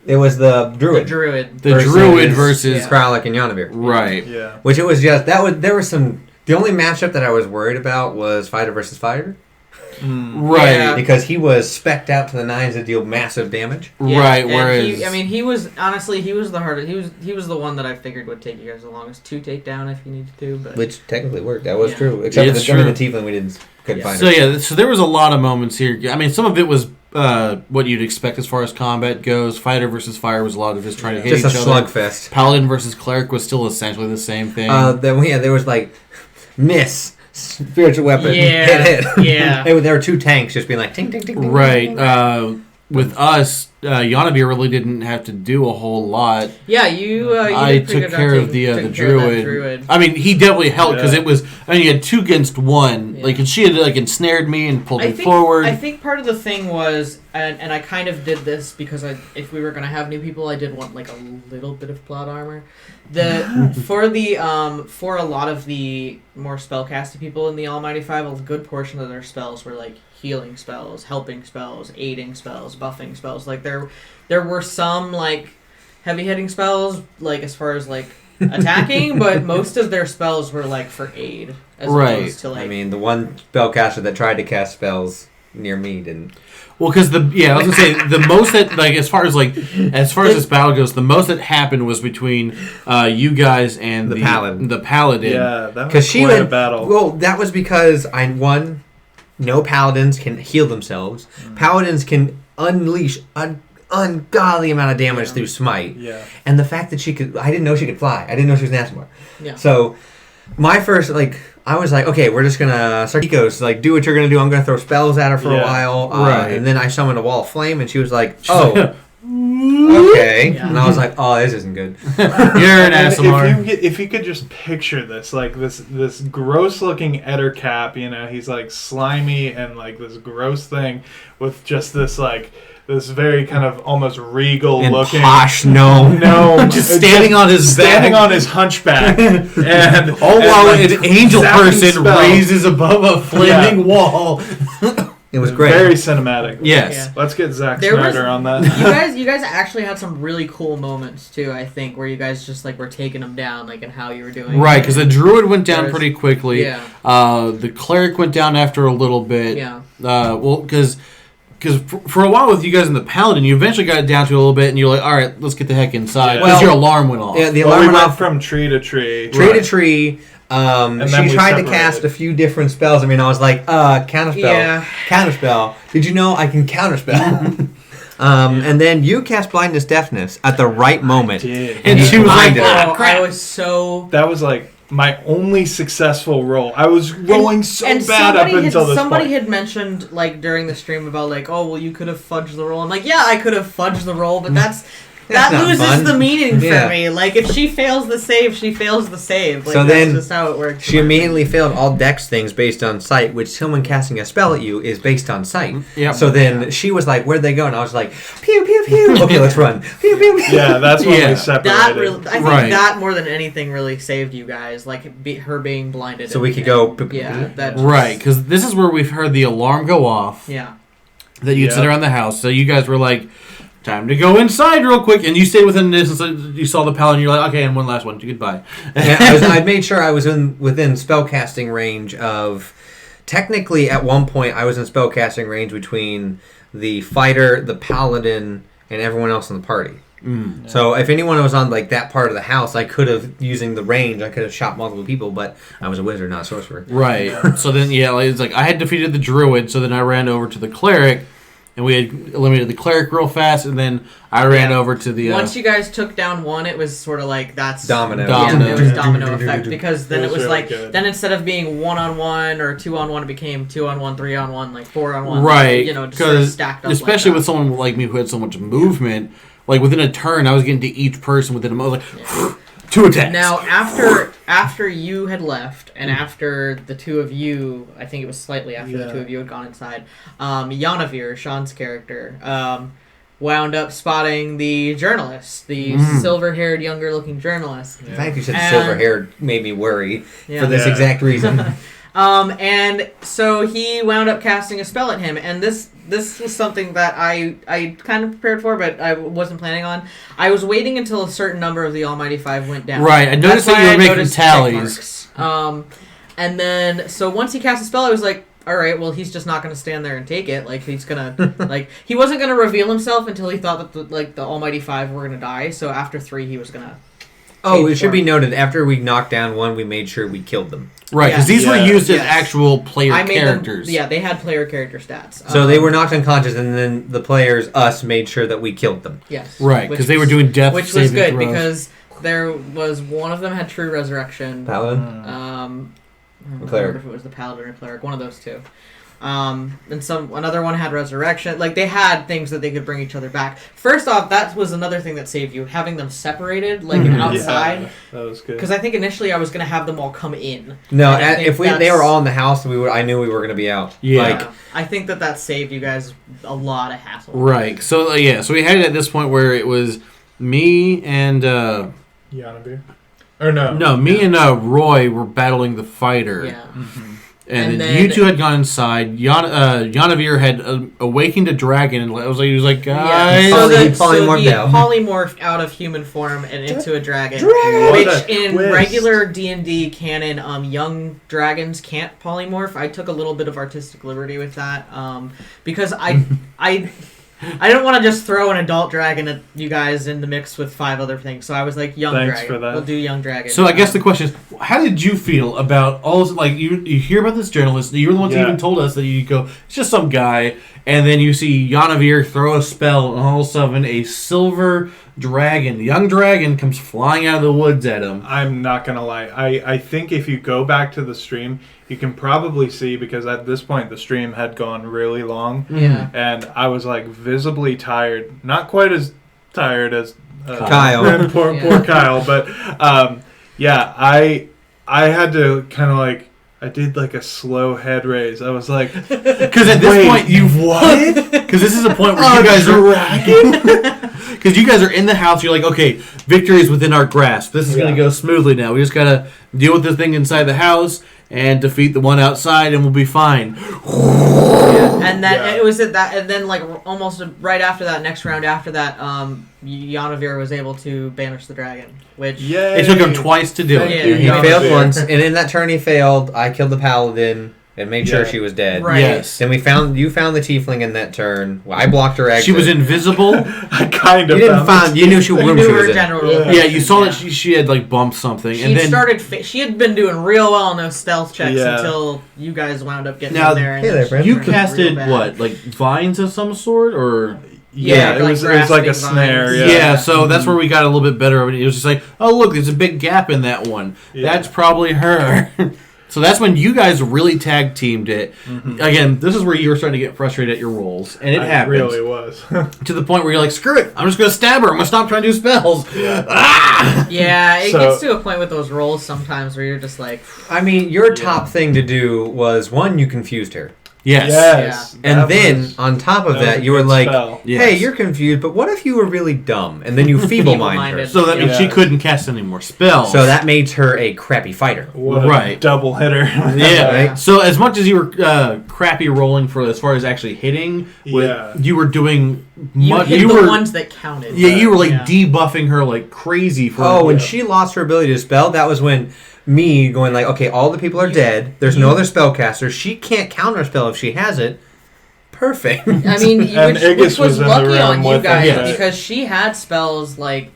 It was the druid. druid. the druid versus Yeah. Kralik and Yanavir. right. Yeah. Which it was just there was some. The only matchup that I was worried about was fighter versus fighter Right. Yeah. because he was specced out to the nines to deal massive damage. Yeah, Right. and Whereas he was honestly he was the hardest. He was the one that I figured would take you guys the longest to take down if you needed to. But Which technically worked. That was Yeah. true. Except for It's the I mean, true. the tiefling we couldn't Yeah. find so her. yeah, so there was a lot of moments here. I mean, some of it was what you'd expect as far as combat goes. Fighter versus fire was a lot of just trying to hit Just a each other. slugfest. Paladin versus cleric was still essentially the same thing. Then there was like miss spiritual weapon Yeah, hit. yeah. There were two tanks just being like ting ting ting. ting, right. ting, ting. With us, Yanavir really didn't have to do a whole lot. yeah, you I did pretty took good job care of taking- the taking care of that druid. I mean, he definitely helped because Yeah. it was. I mean, you had 2 against 1. Yeah. Like, and she had like ensnared me and pulled I me think, forward. I think part of the thing was, and I kind of did this because if we were going to have new people, I did want like a little bit of plot armor. For a lot of the more spellcasty people in the Almighty Five, a good portion of their spells were like healing spells, helping spells, aiding spells, buffing spells. Like there were some like heavy hitting spells, like as far as like attacking, but most of their spells were like for aid, as Right. opposed to like. I mean, the one spellcaster that tried to cast spells near me didn't. Well, because I was gonna say the most that like as far as this battle goes, the most that happened was between you guys and The paladin. The paladin. Yeah, that Because was she quite a went. battle. Well, that was because no paladins can heal themselves. Paladins can unleash an ungodly amount of damage through smite. Yeah. And the fact that she could, I didn't know she could fly. I didn't know she was an Aasimar. Yeah. So, my first, I was like, okay, we're just gonna start Ecos, do what you're gonna do. I'm gonna throw spells at her for a Yeah. while. Right. And then I summoned a wall of flame, and she was like, oh, okay. Yeah. And I was like, oh, this isn't good. You're an And Aasimar. if you could just picture this, like this gross looking Ettercap, he's like slimy and like this gross thing with just this this very kind of almost regal And looking posh gnome. Just standing on his standing back. on his hunchback, and Oh, while and, an angel zapping person spells. raises above a flaming wall. It was great. Very cinematic. Yes. Yeah. Let's get Zack There was- Snyder on that. You guys actually had some really cool moments too. I think where you guys just were taking them down, and how you were doing. Right, because the druid went down There's- pretty quickly. Yeah. The cleric went down after a little bit. Yeah. Well, because because for a while with you guys in the Paladin, you eventually got it down to a little bit, and you're like, all right, let's get the heck inside. Yeah. Because Well, your alarm went off. Yeah, the Well, alarm we went went off from tree to tree. tree to Right. tree. then She we tried to separated. cast a few different spells. I mean, I was like, counterspell. Yeah. Counterspell. Did you know I can counterspell? And then you cast blindness, deafness at the right moment. did. And she was like, I was so. That was like my only successful roll. I was rolling so and bad up until this somebody point. had mentioned like during the stream about like, oh well, you could have fudged the roll. I'm like, yeah, I could have fudged the roll, but that not loses fun. the meaning for Yeah. me. Like if she fails the save, she fails the save. Like, So that's then just how it works. She immediately failed all dex things based on sight, which someone casting a spell at you is based on sight. Yep. So then she was like, "Where'd they go?" And I was like, "Pew pew pew." Okay, let's run. Pew pew pew. Yeah, that's when Yeah. we separated. That really, I think Right. that more than anything really saved you guys. Like her being blinded. So we could and- go. Yeah, that right, because this is where we've heard the alarm go off. Yeah. That you'd sit Yep. around the house. So you guys were like, time to go inside real quick. And you stayed within the distance. You saw the Paladin. You're like, okay, and one last one. Goodbye. Yeah, I made sure I was within spellcasting range of. Technically, at one point, I was in spellcasting range between the fighter, the paladin, and everyone else in the party. Mm. So if anyone was on like that part of the house, I could have, using the range, I could have shot multiple people, but I was a wizard, not a sorcerer. Right. So then, yeah, like, it's like I had defeated the druid, so then I ran over to the cleric, and we had eliminated the cleric real fast, and then I ran Yeah. over to the. Once you guys took down one, it was sort of like that's Domino. Domino. Yeah, it was domino effect because then It it was was really like good. then instead of being 1-on-1 or 2-on-1, it became 2-on-1, 3-on-1, like 4-on-1. Right. You know, just sort of Because stacked up. especially like with someone like me who had so much movement, like within a turn, I was getting to each person within a moment. Like, 2 attacks. Now, after you had left, and after the two of you, I think it was slightly after the Yeah. two of you had gone inside, Yanavir, Sean's character, wound up spotting the journalist, the silver-haired, younger-looking journalist. The fact you said And- silver-haired made me worry Yeah. for this Yeah. exact reason. And so he wound up casting a spell at him, and this was something that I kind of prepared for, but I wasn't planning on. I was waiting until a certain number of the Almighty Five went down. Right, I noticed That's that you why were I making noticed tallies. check marks. And then so once he cast a spell, I was like, all right, well he's just not going to stand there and take it. Like he's gonna like he wasn't going to reveal himself until he thought that the Almighty Five were going to die. So after 3, he was going to. Oh, it should be noted, after we knocked down one, we made sure we killed them. Right, because Yeah. these were Yeah. used as Yes. actual player I made characters. them. Yeah, they had player character stats. So they were knocked unconscious, and then the players, us, made sure that we killed them. Yes. Right, Which because they were was- doing death which was saving good throws. because there was one of them had true resurrection. Paladin? I don't Cleric. remember if it was the paladin or cleric, one of those two. And another one had resurrection. Like they had things that they could bring each other back. First off, that was another thing that saved you, having them separated, like outside. Yeah, that was good. Because I think initially I was gonna have them all come in. No, And I think if they that's- were all in the house, I knew we were going to be out. Yeah. Like, I think that saved you guys a lot of hassle. Right, so yeah, so we had it at this point where it was me and Yanavir? Or no? me and Roy were battling the fighter. Yeah. And And then you then- two had gone inside. Yanavir had awakened a dragon, and he was like, guys. So, He so polymorphed he had out. polymorphed out of human form and into a dragon. What Which a in twist. regular D&D canon, young dragons can't polymorph. I took a little bit of artistic liberty with that because I don't want to just throw an adult dragon at you guys in the mix with 5 other things. So I was like, young Thanks dragon. for that. We'll do young dragon. So I guess the question is, how did you feel about all this? Like you hear about this journalist, you were the ones who Yeah. even told us that you go, it's just some guy, and then you see Yanavir throw a spell, and all of a sudden a silver dragon, young dragon, comes flying out of the woods at him. I'm not gonna lie. I think if you go back to the stream, you can probably see, because at this point the stream had gone really long, Yeah. and I was like visibly tired. Not quite as tired as Kyle. poor Kyle, but yeah, I had to kind of like. I did like a slow head raise. I was like, Because at this point, what? Because this is a point where you guys are. Because you guys are in the house, you're like, okay, victory is within our grasp. This is going to go smoothly now. We just got to deal with this thing inside the house and defeat the one outside, and we'll be fine. And then Yeah. it was at that, and then like almost right after that, next round after that, Yanavir was able to banish the dragon, which Yay! It took him twice to do Thank it. you, He Yanavir. failed once, and in that turn he failed. I killed the paladin. and made sure she was dead. Right. Yes. Then you found the tiefling in that turn. Well, I blocked her exit. She was invisible. I kind of You didn't find. You knew she You room knew she her was in. general Yeah. location, Yeah, you saw that she had like bumped something, and then she had been doing real well on those stealth checks Yeah. until you guys wound up getting Now- in there. And Hey then there, she friend. you turned real casted bad. what, like vines of some sort, or Yeah, it like was like a grasping snare. vines. Yeah. yeah. So that's where we got a little bit better of it. It was just like, oh look, there's a big gap in that one. Yeah. That's probably her. So that's when you guys really tag teamed it. Again, this is where you were starting to get frustrated at your rolls, and it I happens really was. to the point where you're like, screw it, I'm just gonna stab her. I'm gonna stop trying to do spells. Ah! Yeah, it So- gets to a point with those rolls sometimes where you're just like, I mean, your top thing to do was one. You confused her. Yes. Yes. And that then, was- on top of that was that, a you were good like, spell. Yes. hey, you're confused, but what if you were really dumb? And then you feeble-mind her. Feeble-minded. So that means she Yeah. couldn't cast any more spells. So that makes her a crappy fighter. What a Right. double hitter. Yeah. Right. So as much as you were crappy rolling for as far as actually hitting, Yeah. you were doing you much. hit You the were ones that counted. yeah, you were like Yeah. debuffing her like crazy for. Oh, when Yeah. she lost her ability to spell, that was when me going like, okay, all the people are dead. There's no other spellcaster. She can't counterspell if she has it. Perfect. I mean, And which Igus was was in the lucky room on you with guys us, right? because she had spells like,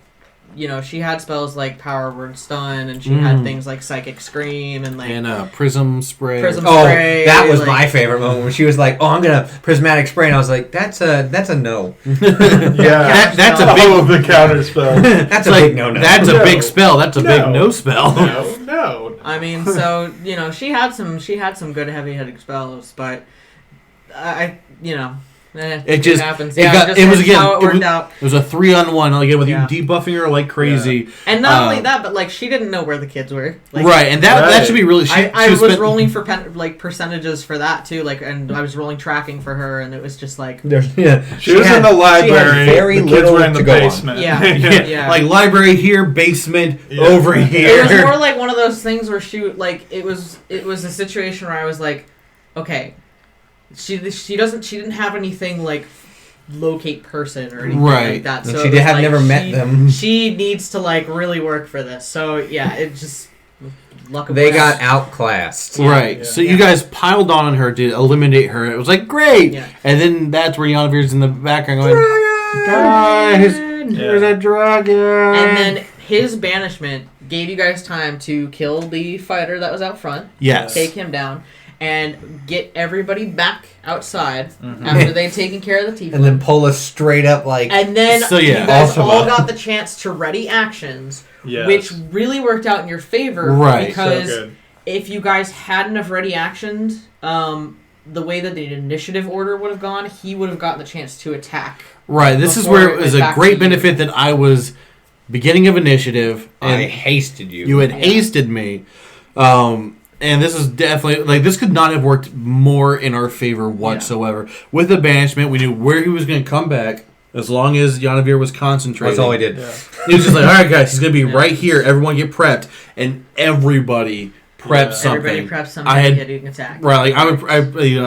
she had spells like Power Word Stun, and she had things like Psychic Scream and like and prism spray. Prism Oh, spray, that was like- my favorite moment when she was like, "Oh, I'm gonna prismatic spray," and I was like, "That's a no. Yeah. That's a All big. of the counter spells. That's a Like, big no." That's a No. big spell. That's a big No. no spell. No. I mean, so she had some good heavy hitting spells, but It just happens. it got just it was that's again how it it worked was, out. it was a 3-on-1 again with Yeah. you debuffing her like crazy. And not only that, but like she didn't know where the kids were. Like, Right, and that Right. should be really. I was spent- rolling for percentages for that too, and I was rolling tracking for her, and it was just like She was in the library. very The kids little were in the to go on. basement. Yeah. Yeah, Yeah. like library here, basement Yeah. over it here. was more like one of those things where it was a situation where I was like, okay, she didn't have anything like locate person or anything Right. like that. And So she it did was have like never met them. She needs to like really work for this. So yeah, it just luck of They bless. got outclassed. Right, Yeah. so you guys piled on her to eliminate her. It was like great, Yeah. and then that's where Yanavir's in the background going, "Guys, there's a dragon!" And then his banishment gave you guys time to kill the fighter that was out front, yes, take him down, and get everybody back outside after they'd taken care of the tiefling. And then pull us straight up like. And then So, yeah, you guys awesome. all got the chance to ready actions, Yes. which really worked out in your favor. Right. Because So good. if you guys hadn't have ready actions, the way that the initiative order would have gone, he would have gotten the chance to attack. right. This is Before where it it was went a back to great you. benefit that I was beginning of initiative, I and hasted you. you had Yeah. hasted me. And this is definitely like this could not have worked more in our favor whatsoever. With the banishment, we knew where he was going to come back as long as Yanavir was concentrating. That's all I did. Yeah. He was just like, all right, guys, he's going to be right here. Everyone get prepped, and everybody prepped Yeah. something. Everybody preps some I had- hitting attack. Right, like I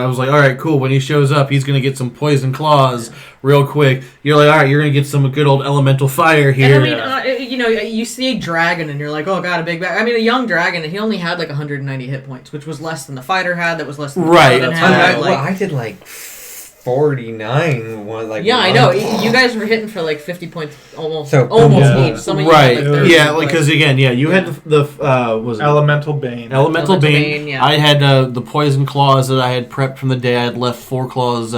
was like, all right, cool. When he shows up, he's gonna get some poison claws real quick. You're like, all right, you're gonna get some good old elemental fire here. And I mean, you see a dragon and you're like, oh god, a big bag. I mean, a young dragon, and he only had like 190 hit points, which was less than the fighter had. That was less than the Right. paladin That's had. right. I did like 49. Yeah, I know. You guys were hitting for like 50 points almost, So, almost yeah. each. Some of you right, had like 30, yeah, like because again, you had the was it Elemental Bane. elemental Elemental bane. Bane, yeah. I had the poison claws that I had prepped from the day. I had left 4 claws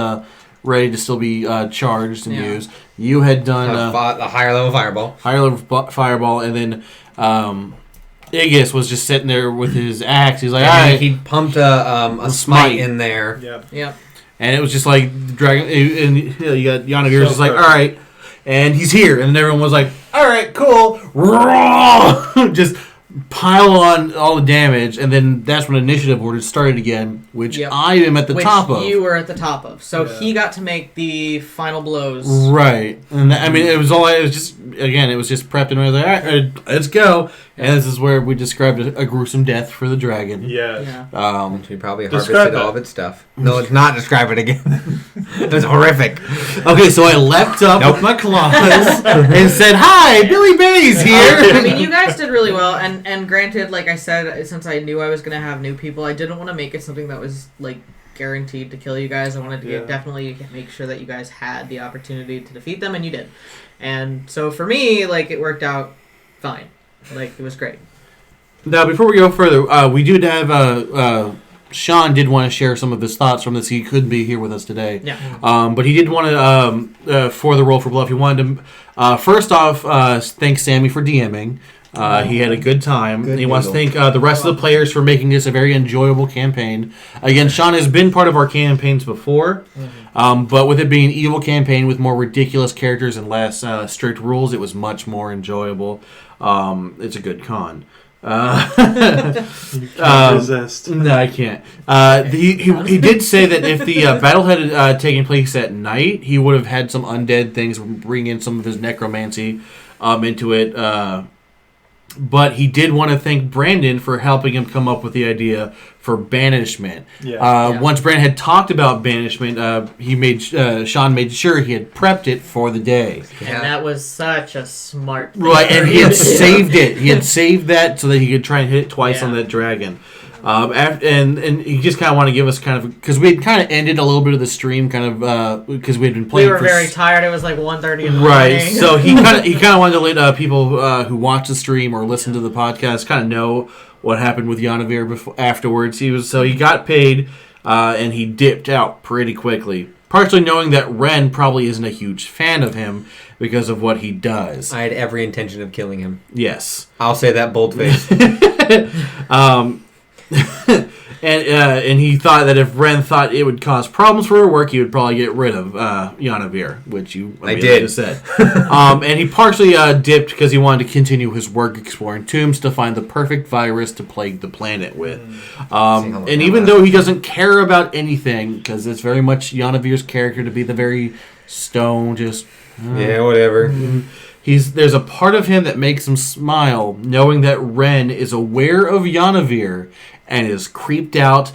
ready to still be charged and Yeah. used. You had done the higher level fireball. higher level fireball, and then Igus was just sitting there with his axe. He's like, all And right, he pumped a A smite smite. in there. Yeah. Yep. and it was just like dragon. And you got Yanavir So just like, all perfect. right, and he's here, and then everyone was like, all right, cool, just pile on all the damage, and then that's when initiative order started again, which Yep. I am at the Which top of. you were at the top of. So Yeah. he got to make the final blows. Right, and I mean, it was just again, it was just prepped and we were like, all right, let's go. And this is where we described a gruesome death for the dragon. Yeah. We probably Describe harvested it. all of its stuff. No, let's not describe it again. It was horrific. Okay, so I leapt up with my claws and said, "Hi, Billy Bay's here." I mean, you guys did really well, and granted, like I said, since I knew I was going to have new people, I didn't want to make it something that was, like, guaranteed to kill you guys. I wanted to definitely make sure that you guys had the opportunity to defeat them, and you did. And so for me, like, it worked out fine. Like, it was great. Now, before we go further, we do have Sean did want to share some of his thoughts from this. He couldn't be here with us today. Yeah. But he did want to, for the Roll for Bluff, he wanted to, first off, thank Sammy for DMing. He had a good time. He wants to thank the rest of the players for making this a very enjoyable campaign. Again, Sean has been part of our campaigns before, but with it being an evil campaign with more ridiculous characters and less strict rules, it was much more enjoyable. It's a good con. You can't resist. No, I can't. He did say that if the battle had taken place at night, he would have had some undead things bring in some of his necromancy into it. But he did want to thank Brandon for helping him come up with the idea for banishment. Once Brandon had talked about banishment, Sean made sure he had prepped it for the day. And that was such a smart thing. Right, and he had saved it. He had saved that so that he could try and hit it twice on that dragon. And he just kind of wanted to give us kind of, because we had kind of ended a little bit of the stream kind of because we had been playing. We were very tired. It was like 1:30 in the right. morning. So he kind of wanted to let people who watch the stream or listen to the podcast kind of know what happened with Yanavir afterwards. He got paid and he dipped out pretty quickly. Partially knowing that Ren probably isn't a huge fan of him because of what he does. I had every intention of killing him. Yes. I'll say that bold-faced. And he thought that if Ren thought it would cause problems for her work, he would probably get rid of Yanavir, which you did. said. And he partially dipped because he wanted to continue his work exploring tombs to find the perfect virus to plague the planet with. And even though he doesn't care about anything, because it's very much Yanavir's character to be the very stone, just... yeah, whatever. There's a part of him that makes him smile, knowing that Ren is aware of Yanavir and is creeped out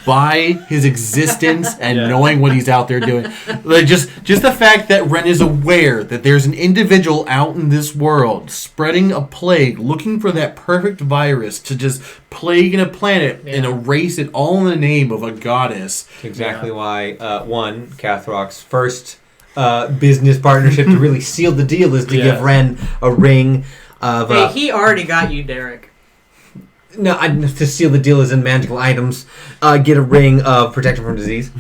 by his existence and knowing what he's out there doing. Like just the fact that Ren is aware that there's an individual out in this world spreading a plague, looking for that perfect virus to just plague in a planet and erase it all in the name of a goddess. Exactly why, Cathroc's first business partnership to really seal the deal is to give Ren a ring of... Hey, he already got you, Derek. No, to seal the deal is in magical items. Get a ring of protection from disease.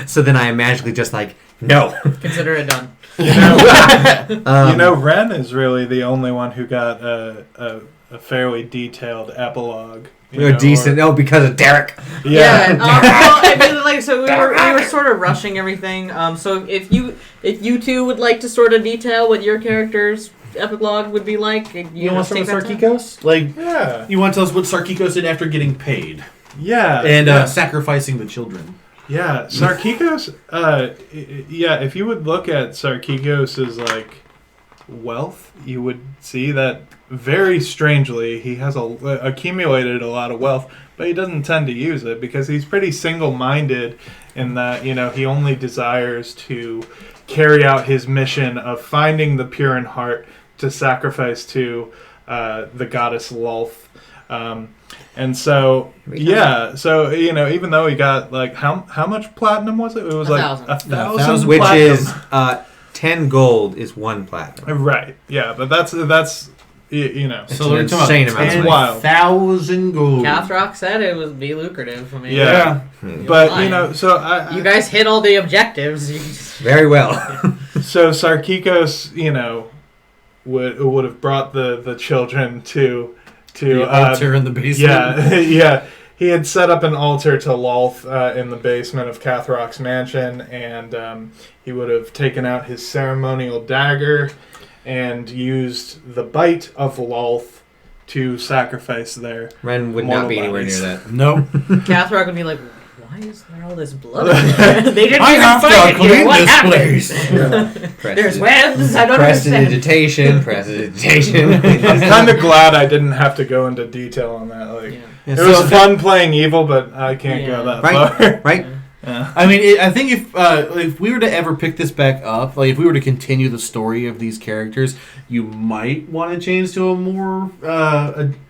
So then I am magically just like, no. Consider it done. Ren is really the only one who got a fairly detailed epilogue. Because of Derek. Well, I mean, like, so we were sort of rushing everything. So if you two would like to sort of detail what your character's epilogue would be like, You want some of Sarkikos? You want to tell us what Sarkikos did after getting paid? Yeah. And sacrificing the children. Yeah, Sarkikos, if you would look at Sarkikos' like wealth, you would see that very strangely he has accumulated a lot of wealth, but he doesn't tend to use it because he's pretty single-minded in that, he only desires to carry out his mission of finding the pure in heart to sacrifice to the goddess Lulth. And so, even though he got, like, how much platinum was it? It was 1,000 which platinum. is 10 gold is 1 platinum. Right, yeah, but that's So they're an insane amount. It's wild. 1,000 gold. Cathrock said it would be lucrative. I mean, But, so you guys hit all the objectives. Very well. So Sarkikos, would have brought the children to the altar in the basement. Yeah. He had set up an altar to Lulth in the basement of Cathroc's mansion, and he would have taken out his ceremonial dagger and used the bite of Lulth to sacrifice their Ren would not be anywhere near that. Nope. Cathrock would be like, what? why is there all this blood? They didn't I even have to fight it here. clean What this happened? place. There's webs. I don't understand. Prestidigitation. I'm kind of glad I didn't have to go into detail on that. Like, Yeah. it was fun playing evil, but I can't go that far. Right? Yeah. I mean, I think if we were to ever pick this back up, like if we were to continue the story of these characters, you might want to change to a more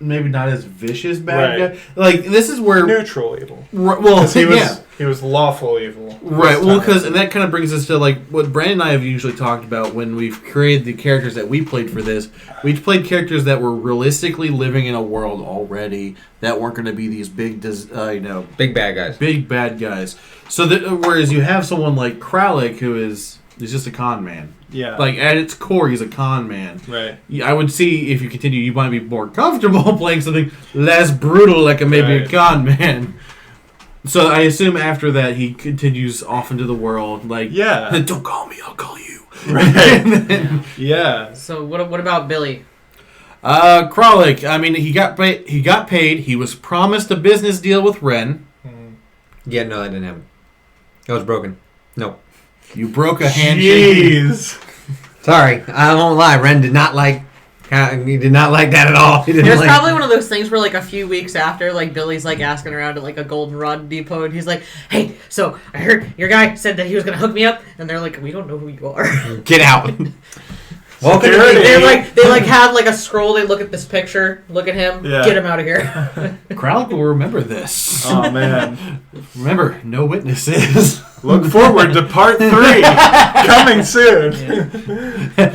maybe not as vicious bad Right. guy. Like this is where Neutral evil. well, 'Cause he was yeah. he was lawful evil. Right, this well, time. because and that kind of brings us to like what Brandon and I have usually talked about when we've created the characters that we played for this. We've played characters that were realistically living in a world already that weren't going to be these big, Big bad guys. big bad guys. So that whereas you have someone like Kralik who is just a con man. Yeah. Like at its core, he's a con man. Right. I would see if you continue, you might be more comfortable playing something less brutal, like maybe a Right. con man. So I assume after that he continues off into the world, like Yeah. don't call me, I'll call you. Right. Yeah. So what about Billy? Kralik. I mean, he got paid. He was promised a business deal with Ren. Yeah, no, that didn't happen. It was broken. No. You broke a handshake. Jeez. Sorry, I won't lie. Ren did not like. He did not like that at all. He didn't It was like. probably one of those things where, like, a few weeks after, like, Billy's, like, asking around at, like, a goldenrod depot, and he's like, hey, so, I heard your guy said that he was gonna hook me up, and they're like, we don't know who you are. Get out. Welcome to Security. they have, like, a scroll, they look at this picture, look at him, Yeah. get him out of here. Kralik will remember this. Oh man. Remember, no witnesses. Look forward to part 3 coming soon.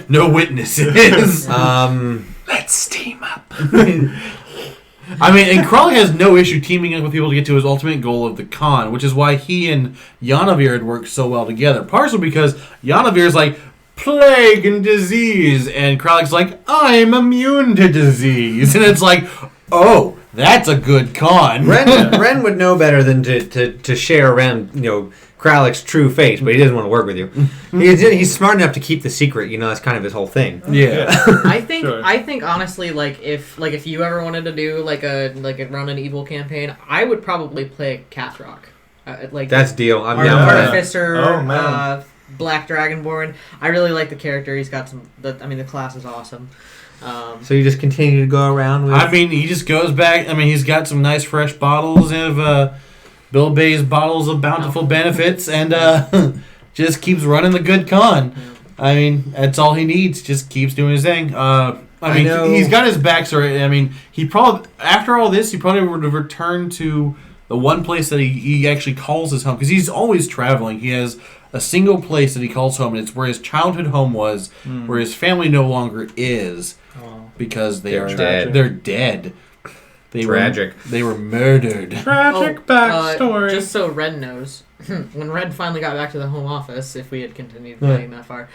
No witnesses. Let's team up. I mean, and Kralik has no issue teaming up with people to get to his ultimate goal of the con, which is why he and Yanavir had worked so well together. Partially because Yanavir's like, plague and disease, and Kralik's like, I'm immune to disease. And it's like, oh, that's a good con. Ren would know better than to share around, Kralik's true face, but he doesn't want to work with you. He's smart enough to keep the secret. That's kind of his whole thing. Yeah. I think Sure. I think honestly, like if you ever wanted to do like a run an evil campaign, I would probably play Cathrock. That's deal. I'm down for that. Artificer, Oh, man. Black Dragonborn. I really like the character. He's got the class is awesome. So you just continue to go around with. I mean, he just goes back. I mean, he's got some nice fresh bottles of Bill Bay's bottles of bountiful benefits, and just keeps running the good con. I mean, that's all he needs. Just keeps doing his thing. I mean, he's got his backstory. I mean, he probably after all this, he probably would have returned to the one place that he actually calls his home, because he's always traveling. He has a single place that he calls home, and it's where his childhood home was, where his family no longer is, because they're dead. They're dead. Tragic. They were murdered. Tragic backstory. Just so Ren knows, when Ren finally got back to the home office, if we had continued playing that far,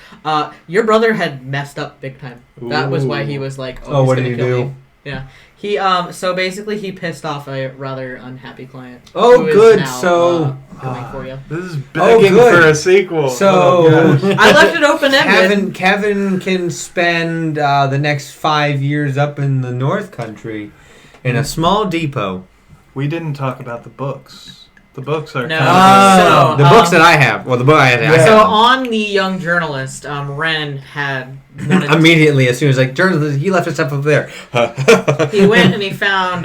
your brother had messed up big time. That was why he was like, Oh, he's what gonna did he kill do? me. Yeah. He so basically he pissed off a rather unhappy client. Oh, who is good, now, so- coming for you. This is begging good. for a sequel. So Oh, gosh. I left it open ended. Kevin can spend the next 5 years up in the North Country in a small depot. We didn't talk about the books. The books are No. kind The books that I have. Well, the book I have. So on the young journalist, Ren had wanted Immediately, as soon as journalist, he left his stuff up there. he went and he found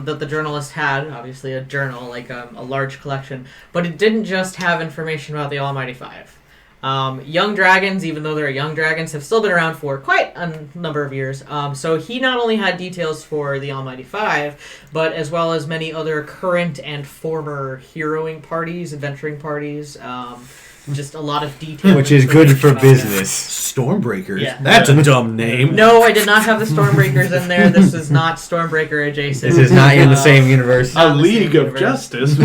that the journalist had obviously a journal, like a large collection, but it didn't just have information about the Almighty Five. Young dragons, even though they're young dragons, have still been around for quite a number of years. So he not only had details for the Almighty Five, but as well as many other current and former heroing parties, adventuring parties. Just a lot of detail. Which is good for about business. Stormbreakers. Yeah. That's a dumb name. that. No, I did not have the Stormbreakers in there. This is not Stormbreaker adjacent. This is not in the same universe. of a the same League of universe. Justice.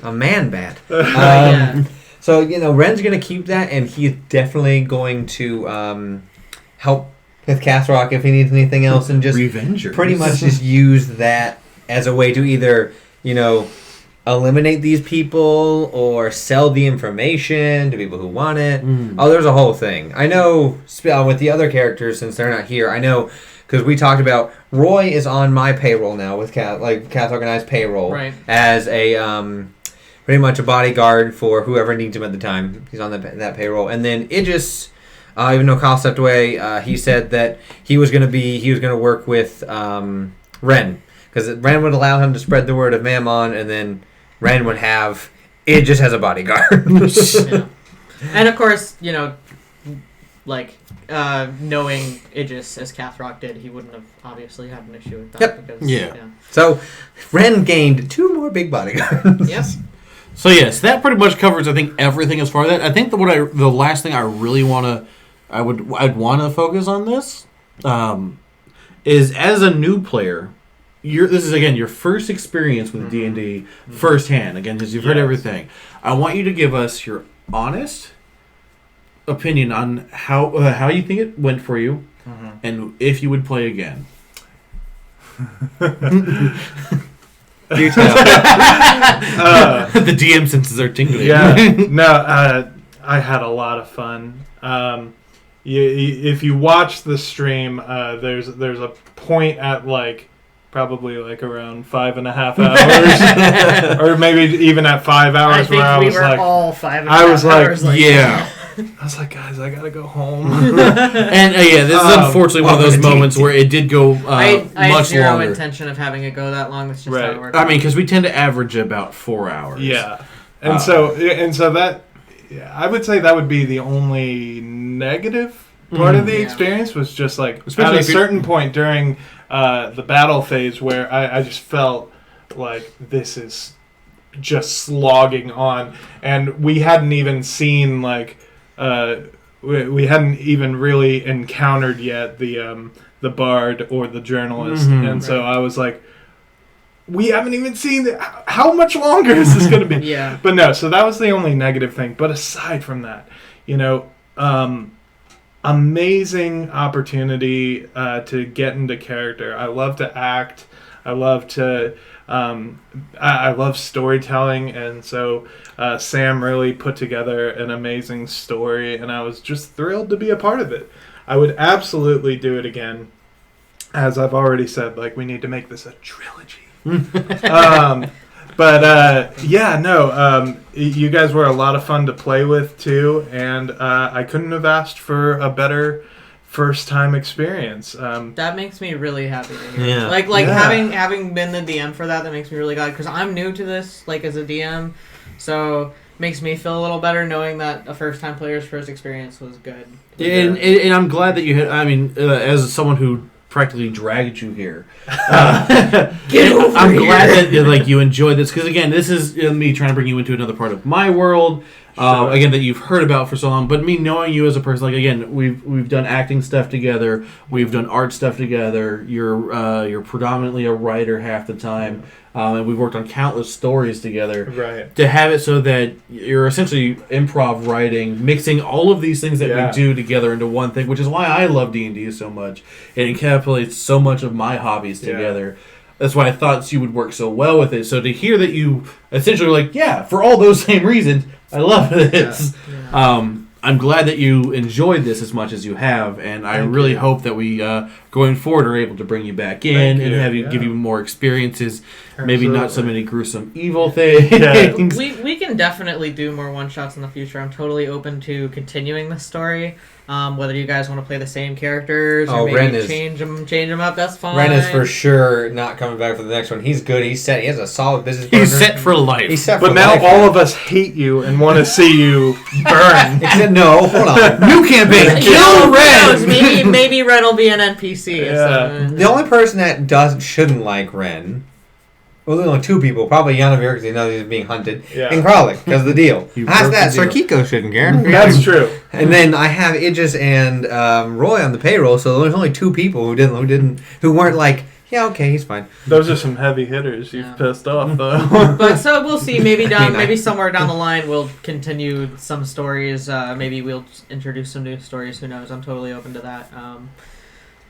A man bat. Yeah. So, Ren's going to keep that, and he's definitely going to help with Cathrock if he needs anything else, and just Revengers. pretty much just use that as a way to either, eliminate these people or sell the information to people who want it. Oh, there's a whole thing. I know with the other characters, since they're not here, I know because we talked about Roy is on my payroll now with Cath Organized payroll as a pretty much a bodyguard for whoever needs him at the time. He's on that payroll, and then Idris, even though Kyle stepped away, he said that he was going to work with Ren, because Ren would allow him to spread the word of Mammon, and then Ren would have Idris as a bodyguard. Yeah. And of course, knowing Idris as Cathrock did, he wouldn't have obviously had an issue with that. Yep. Because, So, Ren gained 2 more big bodyguards. Yep. So yes, that pretty much covers, I think, everything as far as that. I think the last thing I really I'd want to focus on this, is as a new player, this is again your first experience with D&D firsthand. Again, because you've heard everything. I want you to give us your honest opinion on how you think it went for you, and if you would play again. You tell. The DM senses are tingling. Yeah, no, I had a lot of fun. If you watch the stream, there's a point at probably around 5.5 hours, or maybe even at 5 hours. I think where I we was were like, all 5.5 hours. Yeah. I was like, guys, I gotta go home. And this is unfortunately one of those moments where it did go I much had zero longer. intention of having it go that long. That's just how it worked. I mean, because we tend to average about 4 hours. Yeah, and so that, I would say that would be the only negative part of the experience, was just especially at a certain point during the battle phase where I just felt like this is just slogging on, and we hadn't even seen we hadn't even really encountered yet the bard or the journalist, and so I was like, we haven't even seen how much longer is this going to be? Yeah. But no, so that was the only negative thing. But aside from that, amazing opportunity to get into character. I love to act. I love to. I love storytelling, and so Sam really put together an amazing story, and I was just thrilled to be a part of it. I would absolutely do it again. As I've already said, we need to make this a trilogy. You guys were a lot of fun to play with too, and I couldn't have asked for a better first time experience. That makes me really happy to hear. Yeah. Having been the DM for that makes me really glad, because I'm new to this as a DM, so makes me feel a little better knowing that a first time player's first experience was good. And I'm glad that you had. I mean, as someone who practically dragged you here, Get over I'm here. glad that you enjoyed this, because again, this is me trying to bring you into another part of my world. Again, that you've heard about for so long, but me knowing you as a person, again, we've done acting stuff together, we've done art stuff together. You're predominantly a writer half the time, and we've worked on countless stories together. Right. To have it so that you're essentially improv writing, mixing all of these things that we do together into one thing, which is why I love D&D so much, and it encapsulates so much of my hobbies together. That's why I thought you would work so well with it. So to hear that you essentially were for all those same reasons, I love this. Yeah. I'm glad that you enjoyed this as much as you have, and I really hope that we, going forward, are able to bring you back in and have you give you more experiences. Maybe not so many gruesome evil things. We can definitely do more one-shots in the future. I'm totally open to continuing the story. Whether you guys want to play the same characters or maybe change them up, that's fine. Ren is for sure not coming back for the next one. He's good. He's set. He has a solid business partner. He's set for life. He's set But for now life. all of us hate you and want to see you burn. Except no, hold on. New campaign. Kill Kill Ren. Maybe Ren will be an NPC. Yeah. The only person that shouldn't like Ren, well, there's only 2 people. Probably Yanavir, because he knows he's being hunted, and Kralik, because of the deal. Ask that. Sir Kiko shouldn't care. That's true. And then I have Idris and Roy on the payroll, so there's only 2 people who weren't like, yeah, okay, he's fine. Those are some heavy hitters you've pissed off, though. But so we'll see. Maybe somewhere down the line we'll continue some stories. Maybe we'll introduce some new stories. Who knows? I'm totally open to that.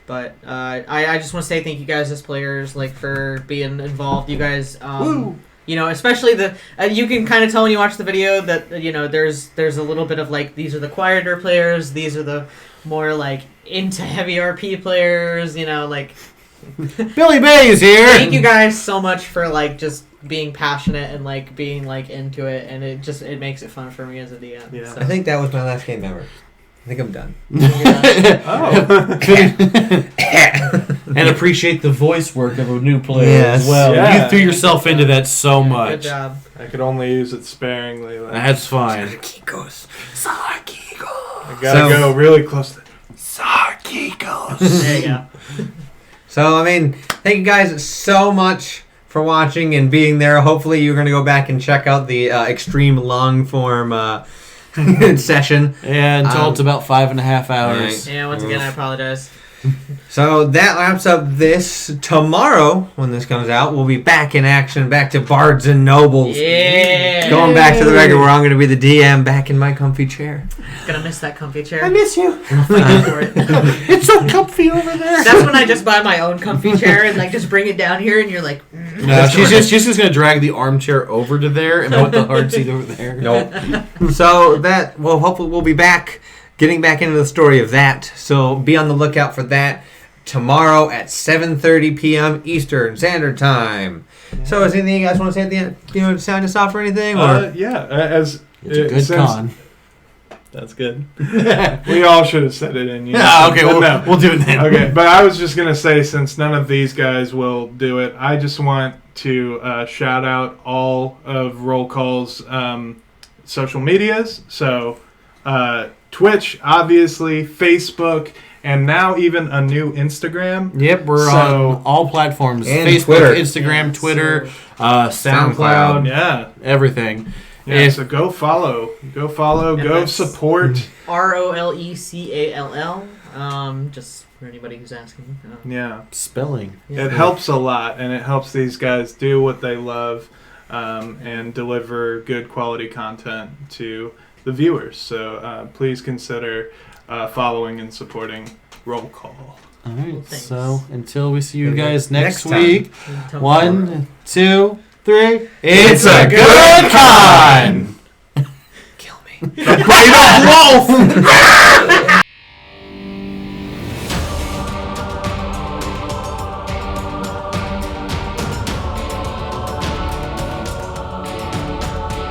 But I just want to say thank you guys as players, for being involved. You guys, especially the you can kind of tell when you watch the video that there's a little bit of like these are the quieter players, these are the more like into heavy RP players, like. Billy Bay is here. Thank you guys so much for like just being passionate and like being like into it, and it makes it fun for me as a DM. Yeah. So. I think that was my last game ever. I think I'm done. And appreciate the voice work of a new player Yes. as well. Yeah. You threw yourself into that so Good much. job. I could only use it sparingly. That's fine. Sarkikos. I gotta go really close to Sarkikos. There you go. So, I mean, thank you guys so much for watching and being there. Hopefully you're going to go back and check out the extreme long form session. And until it's about 5.5 hours. Yeah, once again, I apologize. So that wraps up this. Tomorrow, when this comes out, we'll be back in action, back to Bards and Nobles. Yeah. Going back to the regular where I'm going to be the DM back in my comfy chair. Gonna miss that comfy chair. I miss you. Fight for it. It's so comfy over there. That's when I just buy my own comfy chair and like just bring it down here, and you're like, No, she's just gonna drag the armchair over to there and put the hard seat over there. Nope. So that, well, hopefully we'll be back, getting back into the story of that. So be on the lookout for that tomorrow at 7:30 p.m. Eastern Standard Time. Yeah. So is anything you guys want to say at the end? To sign us off or anything? Or? As it's a good con. That's good. We all should have said it in. Okay, we'll do it then. Okay, but I was just going to say, since none of these guys will do it, I just want to shout out all of Roll Call's social medias. So Twitch, obviously, Facebook, and now even a new Instagram. Yep, we're on all platforms. And Facebook, Twitter. Instagram, Twitter, SoundCloud, Yeah. everything. Yeah, so go follow, go support. ROLECALL. Just for anybody who's asking. Yeah. Spelling. Yeah. It helps a lot, and it helps these guys do what they love and deliver good quality content to the viewers. So please consider following and supporting Roll Call. All right, Thanks. so until we see you guys next time. week, Tomorrow. 1, 2, 3. It's a good con! Kill me. The Bite of Bluff!